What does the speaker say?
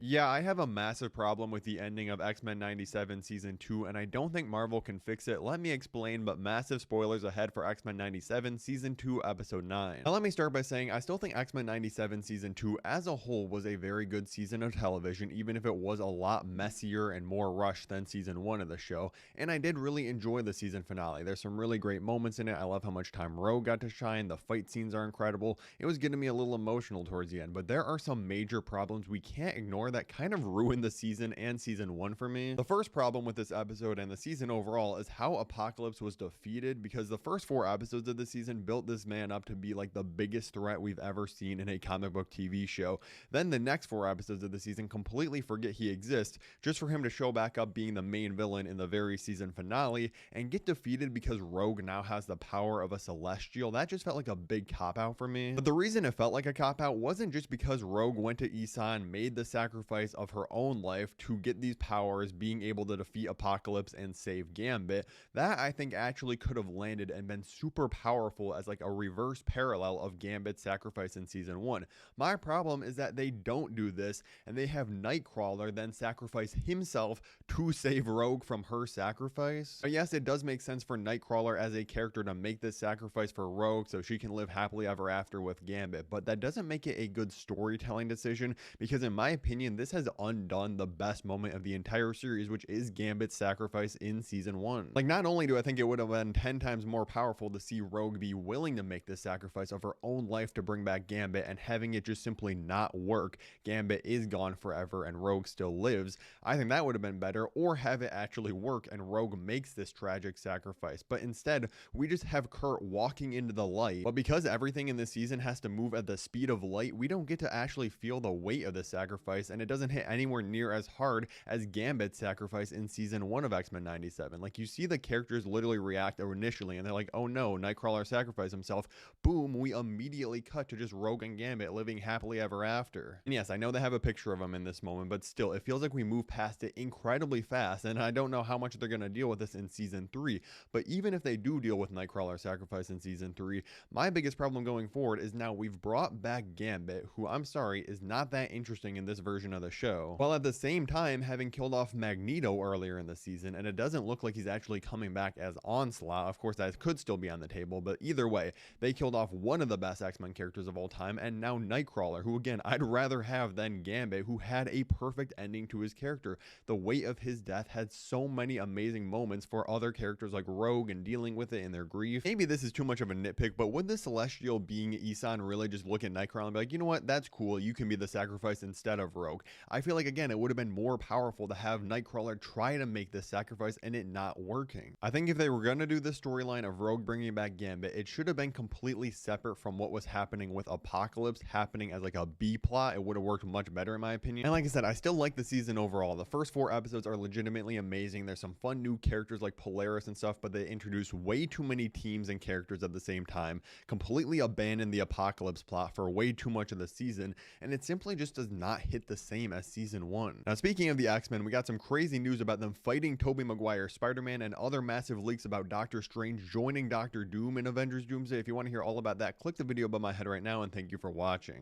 Yeah, I have a massive problem with the ending of X-Men 97 Season 2, and I don't think Marvel can fix it. Let me explain, but massive spoilers ahead for X-Men 97 Season 2, Episode 9. Now, let me start by saying I still think X-Men 97 Season 2 as a whole was a very good season of television, even if it was a lot messier and more rushed than Season 1 of the show, and I did really enjoy the season finale. There's some really great moments in it. I love how much time Rogue got to shine. The fight scenes are incredible. It was getting me a little emotional towards the end, but there are some major problems we can't ignore that kind of ruined the season and Season 1 for me. The first problem with this episode and the season overall is how Apocalypse was defeated, because the first 4 episodes of the season built this man up to be like the biggest threat we've ever seen in a comic book TV show. Then the next 4 episodes of the season completely forget he exists, just for him to show back up being the main villain in the very season finale and get defeated because Rogue now has the power of a Celestial. That just felt like a big cop-out for me. But the reason it felt like a cop-out wasn't just because Rogue went to Eson, made the sacrifice of her own life to get these powers, being able to defeat Apocalypse and save Gambit. That I think actually could have landed and been super powerful as like a reverse parallel of Gambit's sacrifice in Season 1. My problem is that they don't do this, and they have Nightcrawler then sacrifice himself to save Rogue from her sacrifice. But yes, it does make sense for Nightcrawler as a character to make this sacrifice for Rogue so she can live happily ever after with Gambit, but that doesn't make it a good storytelling decision, because in my opinion this has undone the best moment of the entire series, which is Gambit's sacrifice in Season 1. Like, not only do I think it would have been 10 times more powerful to see Rogue be willing to make this sacrifice of her own life to bring back Gambit, and having it just simply not work, Gambit is gone forever and Rogue still lives, I think that would have been better, or have it actually work and Rogue makes this tragic sacrifice. But instead we just have Kurt walking into the light, but because everything in this season has to move at the speed of light, we don't get to actually feel the weight of the sacrifice, and it doesn't hit anywhere near as hard as Gambit's sacrifice in Season 1 of X-Men 97. Like, you see the characters literally react initially and they're like, oh no, Nightcrawler sacrificed himself. Boom, we immediately cut to just Rogue and Gambit living happily ever after. And yes, I know they have a picture of him in this moment, but still, it feels like we move past it incredibly fast, and I don't know how much they're going to deal with this in Season 3. But even if they do deal with Nightcrawler sacrifice in Season 3, my biggest problem going forward is now we've brought back Gambit, who, I'm sorry, is not that interesting in this version of the show, while at the same time having killed off Magneto earlier in the season, and it doesn't look like he's actually coming back as Onslaught. Of course, that could still be on the table, but either way, they killed off one of the best X-Men characters of all time, and now Nightcrawler, who again, I'd rather have than Gambit, who had a perfect ending to his character. The weight of his death had so many amazing moments for other characters like Rogue and dealing with it in their grief. Maybe this is too much of a nitpick, but would the Celestial being Eson really just look at Nightcrawler and be like, you know what, that's cool, you can be the sacrifice instead of Rogue? I feel like, again, it would have been more powerful to have Nightcrawler try to make this sacrifice and it not working. I think if they were going to do the storyline of Rogue bringing back Gambit, it should have been completely separate from what was happening with Apocalypse, happening as like a B plot. It would have worked much better in my opinion. And like I said, I still like the season overall. The first 4 episodes are legitimately amazing. There's some fun new characters like Polaris and stuff, but they introduce way too many teams and characters at the same time, completely abandon the Apocalypse plot for way too much of the season, and it simply just does not hit the same as Season 1. Now, speaking of the X-Men, we got some crazy news about them fighting Tobey Maguire's Spider-Man, and other massive leaks about Doctor Strange joining Doctor Doom in Avengers Doomsday. If you want to hear all about that, click the video above my head right now, and thank you for watching.